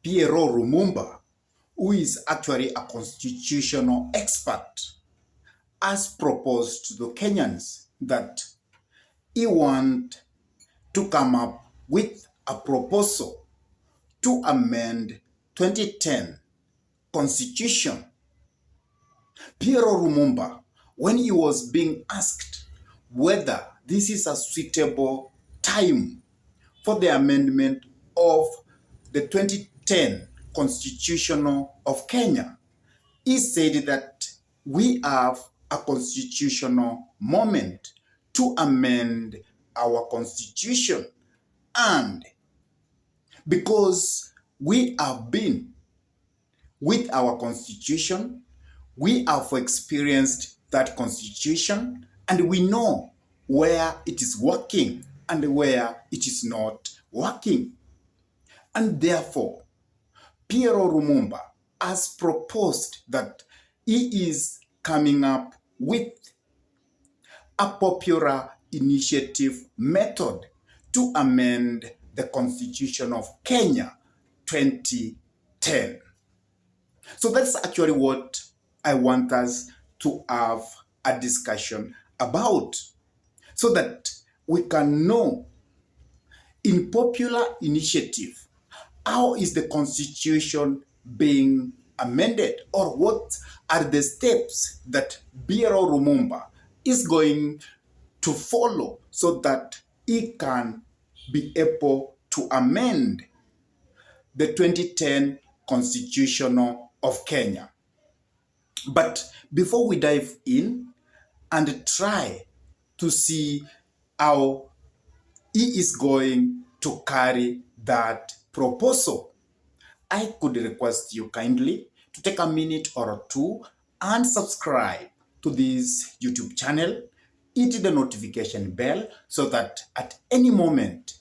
Pierre Lumumba, who is actually a constitutional expert, has proposed to the Kenyans that he wants to come up with a proposal to amend 2010 Constitution. Pierre Lumumba, when he was being asked whether this is a suitable time for the amendment of the 2010 Constitution of Kenya, he said that we have a constitutional moment to amend our constitution, and because we have been with our constitution, we have experienced that constitution, and we know where it is working and where it is not working. And therefore, Pierre Lumumba has proposed that he is coming up with a popular initiative method to amend the Constitution of Kenya 2010. So that's actually what I want us to have a discussion about, so that we can know in popular initiative how is the Constitution being amended, or what are the steps that Pierre Lumumba is going to follow so that he can be able to amend the 2010 Constitution of Kenya. But before we dive in and try to see how he is going to carry that proposal, I could request you kindly to take a minute or two and subscribe to this YouTube channel, hit the notification bell so that at any moment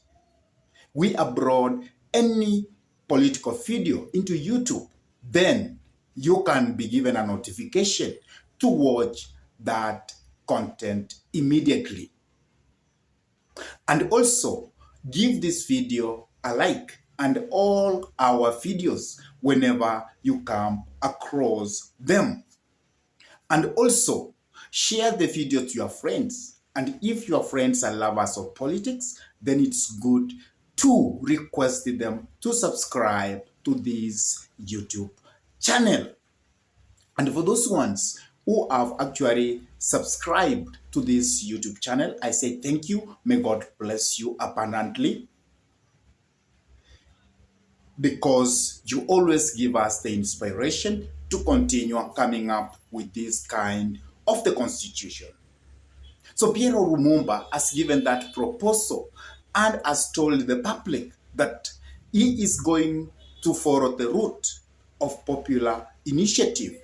we upload any political video into YouTube, then you can be given a notification to watch that content immediately. And also give this video a like and all our videos whenever you come across them. And also share the video to your friends. And if your friends are lovers of politics, then it's good to request them to subscribe to this YouTube channel. And for those ones who have actually subscribed to this YouTube channel, I say thank you. May God bless you abundantly, because you always give us the inspiration to continue coming up with this kind of the Constitution. So Pierre Lumumba has given that proposal and has told the public that he is going to follow the route of popular initiative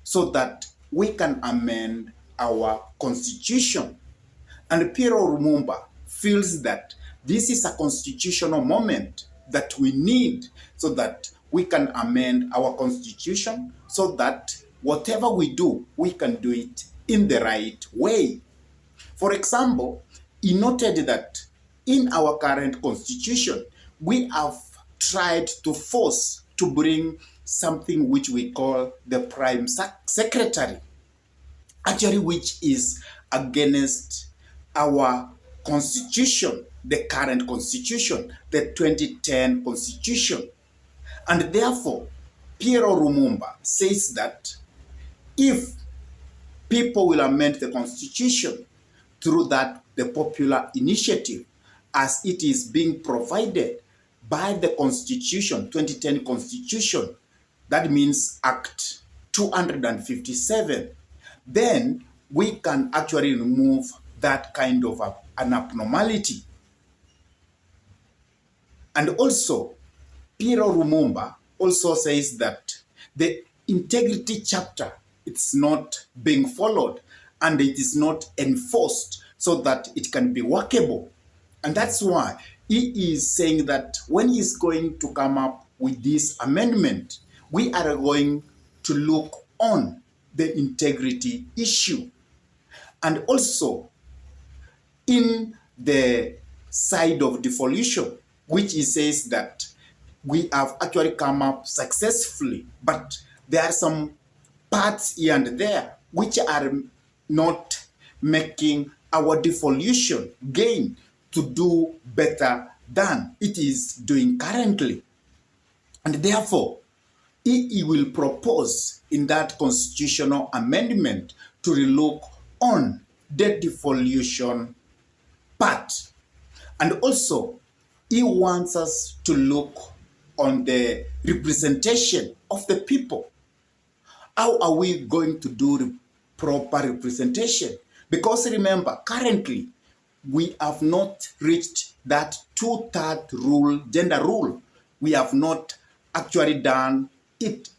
so that we can amend our constitution. And Pierre Lumumba feels that this is a constitutional moment that we need so that we can amend our constitution, so that whatever we do, we can do it in the right way. For example, he noted that in our current constitution, we have tried to force to bring something which we call the prime secretary, actually which is against our constitution, the current constitution, the 2010 constitution. And therefore, Pierre Lumumba says that if people will amend the constitution through that, the popular initiative, as it is being provided by the constitution, 2010 constitution, that means Act 257, then we can actually remove that kind of an abnormality. And also, Pierre Lumumba also says that the integrity chapter, it's not being followed and it is not enforced so that it can be workable. And that's why he is saying that when he is going to come up with this amendment, we are going to look on the integrity issue. And also in the side of devolution, which he says that we have actually come up successfully, but there are some parts here and there which are not making our devolution gain to do better than it is doing currently. And therefore, he will propose in that constitutional amendment to relook on the devolution part. And also, he wants us to look on the representation of the people. How are we going to do proper representation? Because remember, currently, we have not reached that two-third rule, gender rule. We have not actually done it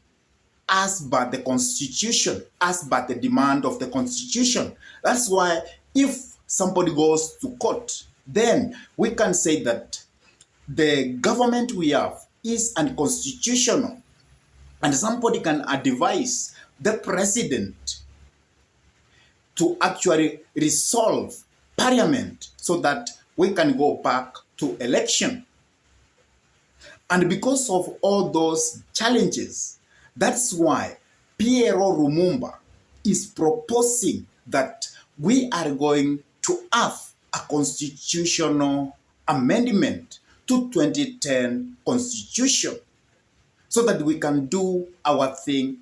as per the constitution, as per the demand of the constitution. That's why if somebody goes to court, then we can say that the government we have is unconstitutional, and somebody can advise the president to actually resolve parliament so that we can go back to election. And because of all those challenges, that's why Piero Lumumba is proposing that we are going to have a constitutional amendment to 2010 constitution so that we can do our thing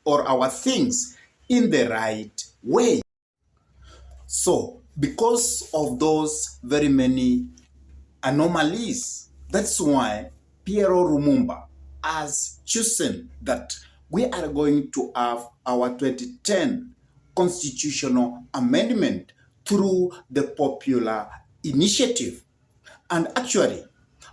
or our things in the right way. So, because of those very many anomalies, that's why Piero Lumumba has chosen that we are going to have our 2010 constitutional amendment through the popular initiative. And actually,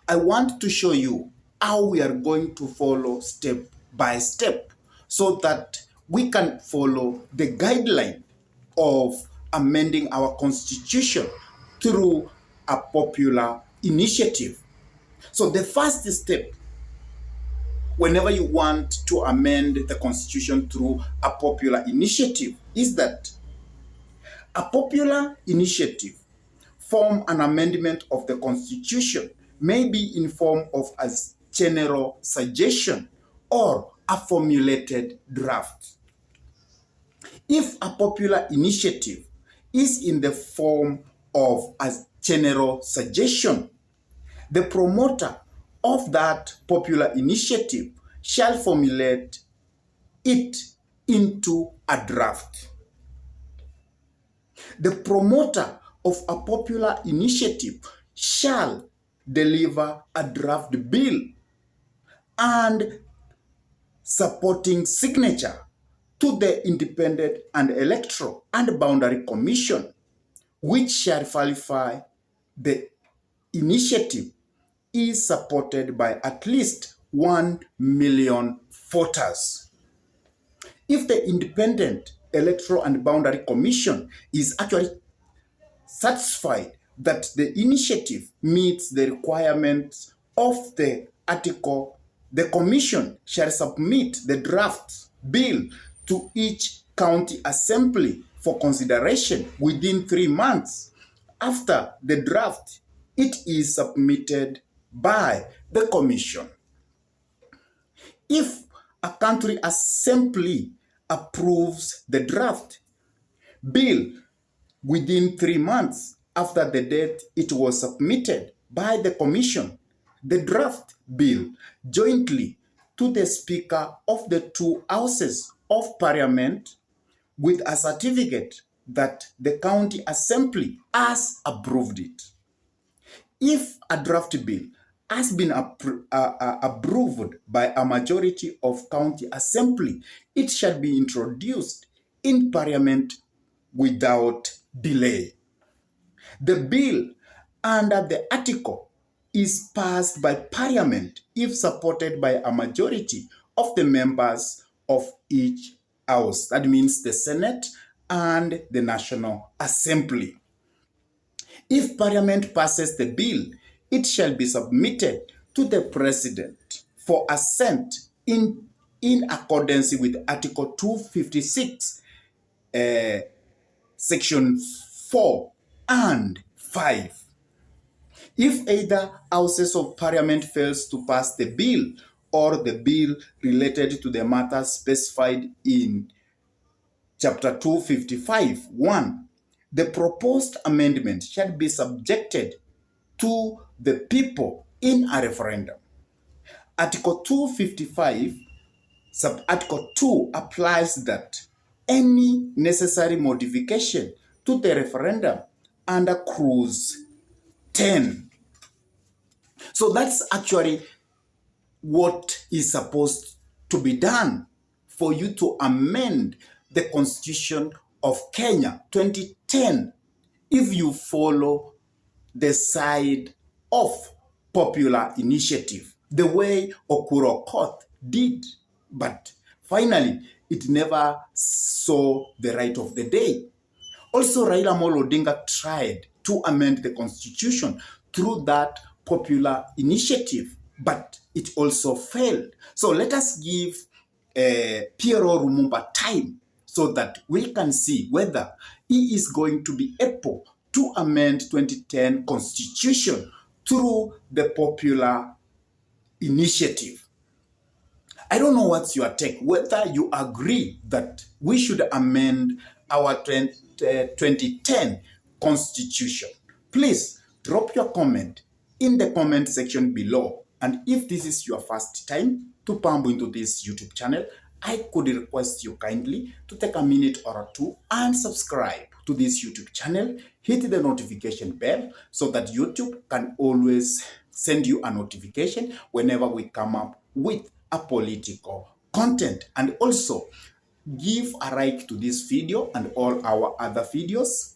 I want to show you how we are going to follow step by step so that we can follow the guideline of amending our constitution through a popular initiative. So the first step, whenever you want to amend the constitution through a popular initiative, is that a popular initiative form an amendment of the constitution may be in form of a general suggestion or a formulated draft. If a popular initiative is in the form of a general suggestion, the promoter of that popular initiative shall formulate it into a draft. The promoter of a popular initiative shall deliver a draft bill and supporting signature to the Independent and Electoral and Boundary Commission, which shall verify the initiative is supported by at least 1 million voters. If the Independent Electoral and Boundary Commission is actually satisfied that the initiative meets the requirements of the article, the commission shall submit the draft bill to each county assembly for consideration within 3 months after the draft it is submitted by the commission. If a country assembly approves the draft bill within 3 months after the date it was submitted by the commission, the draft bill jointly to the Speaker of the two houses of Parliament with a certificate that the county assembly has approved it. If a draft bill has been approved by a majority of county assembly, it shall be introduced in Parliament without delay. The bill under the article is passed by Parliament if supported by a majority of the members of each house. That means the Senate and the National Assembly. If Parliament passes the bill, it shall be submitted to the President for assent in accordance with Article 256, Section 4 and 5. If either houses of parliament fails to pass the bill or the bill related to the matter specified in Chapter 255, 1, the proposed amendment shall be subjected to the people in a referendum. Article 255, Sub-Article 2 applies that any necessary modification to the referendum under Clause 10. So that's actually what is supposed to be done for you to amend the Constitution of Kenya 2010 if you follow the side of popular initiative, the way Okuro Okoth did. But finally, it never saw the light of the day. Also, Raila Amolo Odinga tried to amend the constitution through that popular initiative, but it also failed. So let us give Piero Lumumba time so that we can see whether he is going to be able to amend 2010 constitution through the popular initiative. I don't know what's your take, whether you agree that we should amend our 2010 constitution. Please drop your comment in the comment section below. And if this is your first time to pump into this YouTube channel, I could request you kindly to take a minute or two and subscribe to this YouTube channel. Hit the notification bell so that YouTube can always send you a notification whenever we come up with a political content. And also give a like to this video and all our other videos.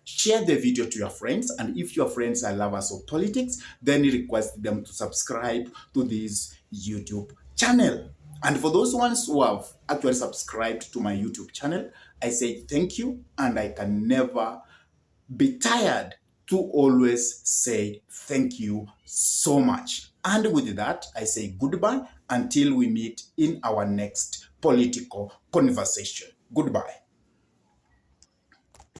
Share the video to your friends, and if your friends are lovers of politics, then request them to subscribe to this YouTube channel. And for those ones who have actually subscribed to my YouTube channel, I say thank you, and I can never be tired to always say thank you so much. And with that, I say goodbye until we meet in our next political conversation. Goodbye.